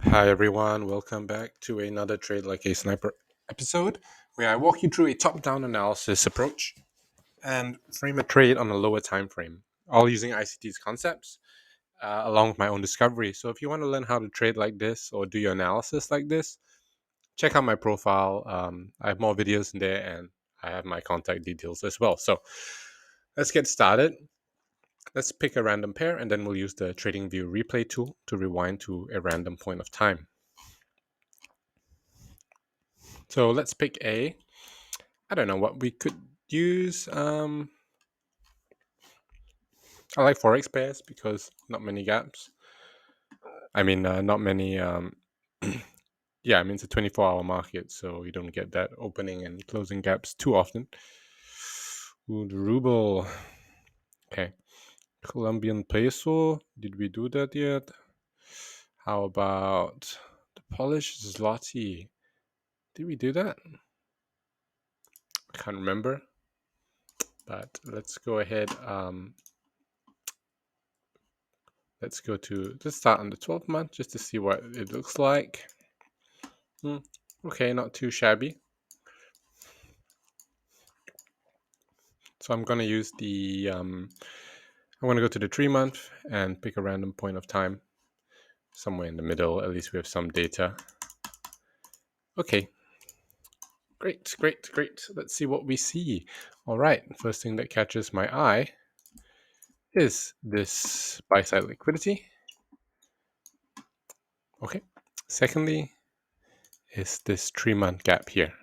Hi everyone, welcome back to another Trade Like a Sniper episode where I walk you through a top-down analysis approach and frame a trade on a lower time frame, all using ICT's concepts along with my own discovery. So if you want to learn how to trade like this or do your analysis like this, check out my profile. I have more videos in there and I have my contact details as well. So let's get started. Let's pick a random pair and then we'll use the TradingView Replay tool to rewind to a random point of time. So let's pick I don't know what we could use. I like forex pairs because not many gaps. I mean, not many. Yeah, I mean it's a 24-hour market, so you don't get that opening and closing gaps too often. Ooh, the ruble. Okay, Colombian peso. Did we do that yet? How about the Polish zloty? Did we do that? I can't remember. But let's go ahead. Let's start on the 12th month just to see what it looks like. Okay, not too shabby. So I'm going to use I'm going to go to the 3-month and pick a random point of time somewhere in the middle. At least we have some data. Okay. Great. Let's see what we see. All right. First thing that catches my eye is this buy side liquidity. Okay. Secondly is this 3-month gap here.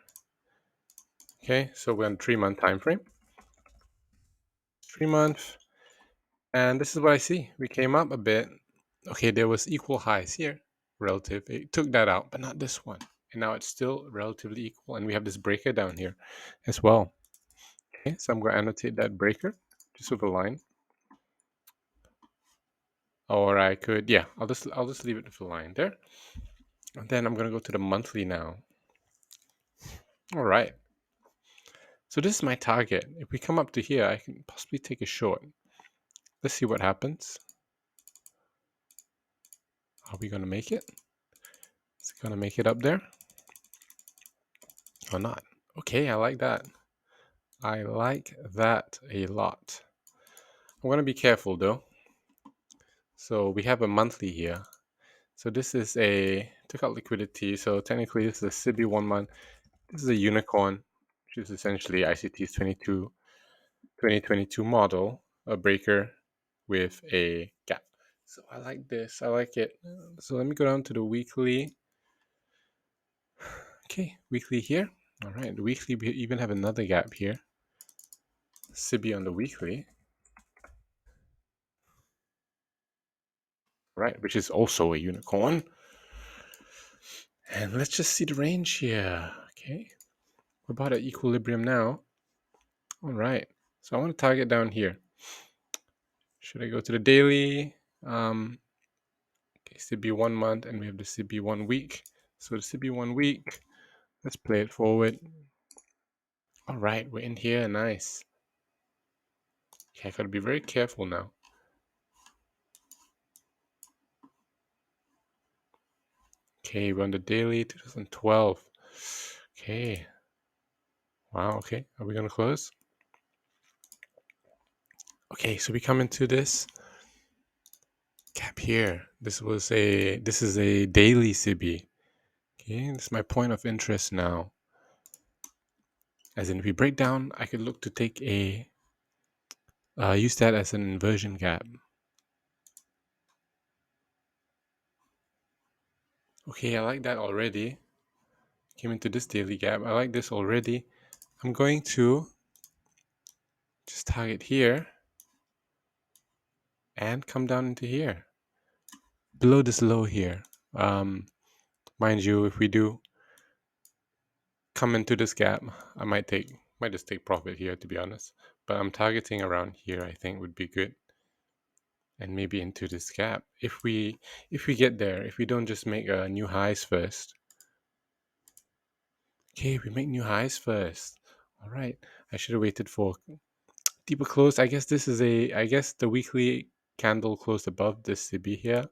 Okay. So we're on 3-month time frame. 3-month. And this is what I see. We came up a bit. Okay, there was equal highs here, relative. It took that out, but not this one. And now it's still relatively equal. And we have this breaker down here as well. Okay, so I'm going to annotate that breaker just with a line. Or I could, yeah, I'll just leave it with a line there. And then I'm going to go to the monthly now. All right. So this is my target. If we come up to here, I can possibly take a short. Let's see what happens. Are we going to make it? Is it going to make it up there? Or not? Okay, I like that. I like that a lot. I'm going to be careful though. So we have a monthly here. So this is took out liquidity. So technically this is a SIBI 1 month. This is a unicorn, which is essentially ICT's 2022 model, a breaker with a gap. So I like this. I like it. So let me go down to the weekly. Okay, weekly here. All right, the weekly, we even have another gap here. SIBI on the weekly. Right, which is also a unicorn. And let's just see the range here. Okay, we're about at equilibrium now. All right, so I want to target down here. Should I go to the daily? Okay, CB 1 month, and we have the CB 1 week. So the CB 1 week, let's play it forward. All right, we're in here, nice. Okay, I gotta be very careful now. Okay, we're on the daily, 2012. Okay. Wow, okay. Are we gonna close? Okay, so we come into this gap here. This is a daily CB. Okay, this is my point of interest now. As in, if we break down, I could look to take use that as an inversion gap. Okay, I like that already. Came into this daily gap. I like this already. I'm going to just target here and come down into here. Below this low here. Mind you, if we do come into this gap, I might just take profit here, to be honest. But I'm targeting around here, I think would be good. And maybe into this gap. If we get there, if we don't just make new highs first. Okay, we make new highs first. All right. I should have waited for deeper close. I guess the weekly candle closed above this CB here.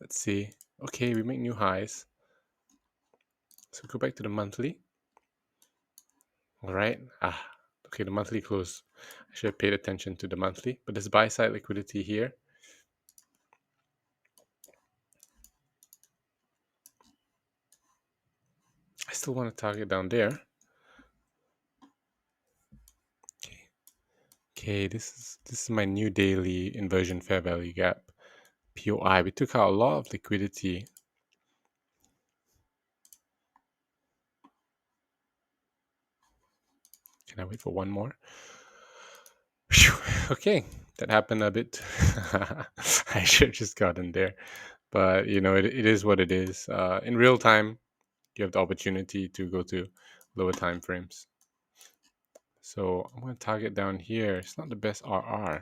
Let's see. Okay, we make new highs. So go back to the monthly. All right. Okay, the monthly close. I should have paid attention to the monthly, but there's buy side liquidity here. I still want to target down there. Okay, this is my new daily inversion fair value gap. POI. We took out a lot of liquidity. Can I wait for one more? Whew. Okay, that happened a bit. I should have just gotten there, but it is what it is. In real time, you have the opportunity to go to lower time frames. So I'm going to target down here. It's not the best RR,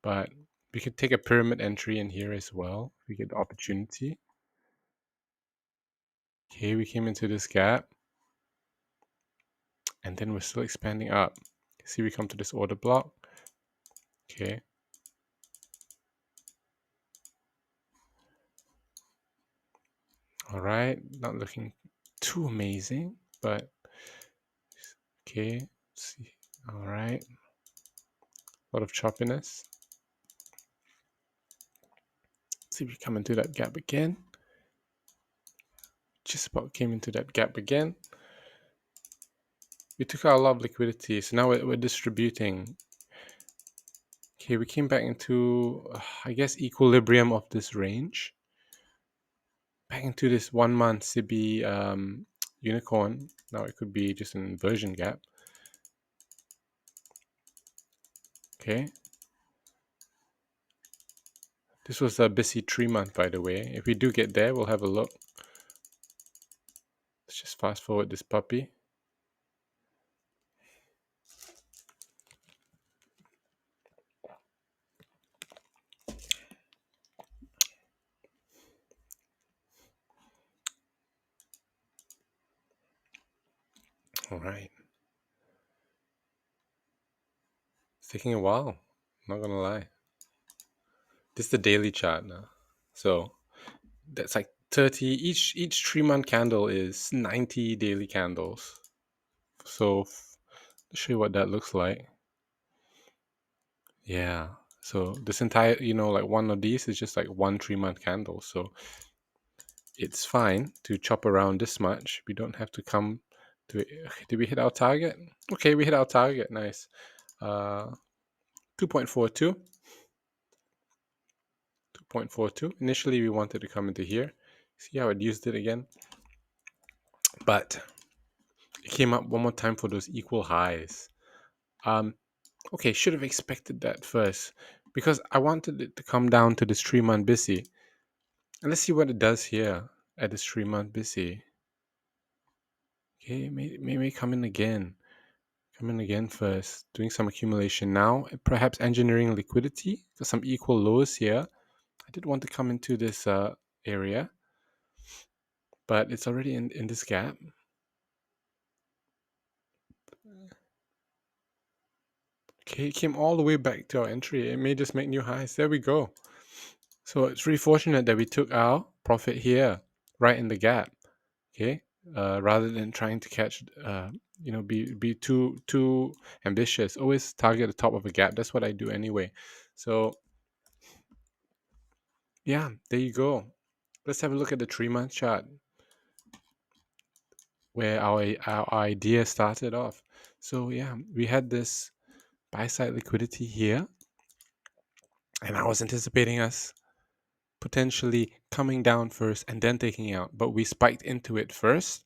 but we could take a pyramid entry in here as well. We get the opportunity. Okay, we came into this gap, and then we're still expanding up. See, we come to this order block. Okay. All right, not looking too amazing, but okay. Let's see. All right, a lot of choppiness. Let's see if we come into that gap again. Just about came into that gap again. We took out a lot of liquidity, so now we're distributing. Okay, we came back into, I guess, equilibrium of this range. Back into this 1 month CB unicorn. Now it could be just an inversion gap. Okay. This was a busy 3 month, by the way. If we do get there, we'll have a look. Let's just fast forward this puppy. All right. It's taking a while. I'm not gonna lie. This is the daily chart now. So that's like 30. Each 3 month candle is 90 daily candles. So let's show you what that looks like. Yeah. So this entire, like one of these is just like 1 3 month candle. So it's fine to chop around this much. We don't have to come to it. Did we hit our target? Okay, we hit our target. Nice. 2.42. 2.42. Initially, we wanted to come into here. See how it used it again? But it came up one more time for those equal highs. Okay, should have expected that first because I wanted it to come down to this 3 month busy. And let's see what it does here at this 3 month busy. Okay, maybe come in again. Come in again first, doing some accumulation now, perhaps engineering liquidity, because some equal lows here. I did want to come into this area, but it's already in this gap. Okay, it came all the way back to our entry. It may just make new highs. There we go. So it's really fortunate that we took our profit here, right in the gap. Okay, rather than trying to catch, be too ambitious. Always target the top of a gap. That's what I do anyway. So yeah, there you go. Let's have a look at the 3 month chart where our idea started off. So yeah, we had this buy side liquidity here, and I was anticipating us potentially coming down first and then taking out, but we spiked into it first,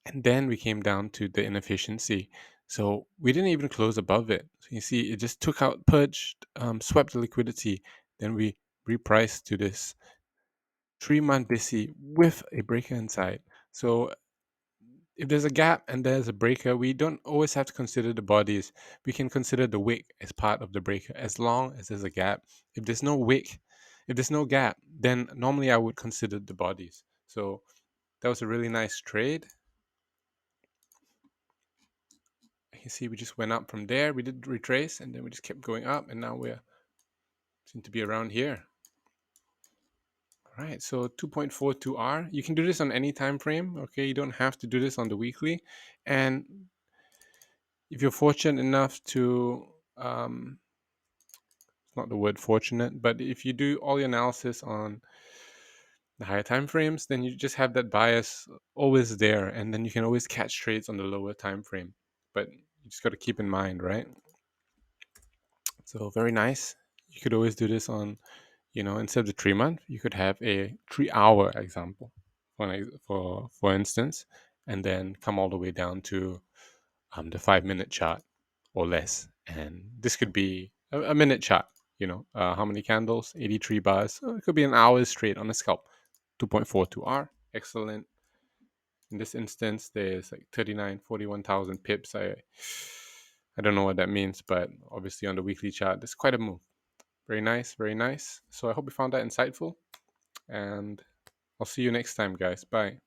and then we came down to the inefficiency. So we didn't even close above it. So you see, it just took out, purged, swept the liquidity. Then we repriced to this 3 month busy with a breaker inside. So if there's a gap and there's a breaker, we don't always have to consider the bodies. We can consider the wick as part of the breaker as long as there's a gap. If there's no wick, if there's no gap, then normally I would consider the bodies. So that was a really nice trade. You can see we just went up from there. We did retrace and then we just kept going up, and now we're seem to be around here. All right, so 2.42R. You can do this on any time frame. Okay, you don't have to do this on the weekly. And if you're fortunate enough to, it's not the word fortunate, but if you do all your analysis on the higher time frames, then you just have that bias always there, and then you can always catch trades on the lower time frame. But you just got to keep in mind, right? So very nice. You could always do this on, instead of the 3 month, you could have a 3 hour example, for instance, and then come all the way down to the 5 minute chart or less. And this could be a minute chart. How many candles? 83 bars. It could be an hour straight on a scalp. 2.42R. Excellent. In this instance, there's like 41,000 pips. I don't know what that means, but obviously on the weekly chart, there's quite a move. Very nice, very nice. So I hope you found that insightful, and I'll see you next time, guys. Bye.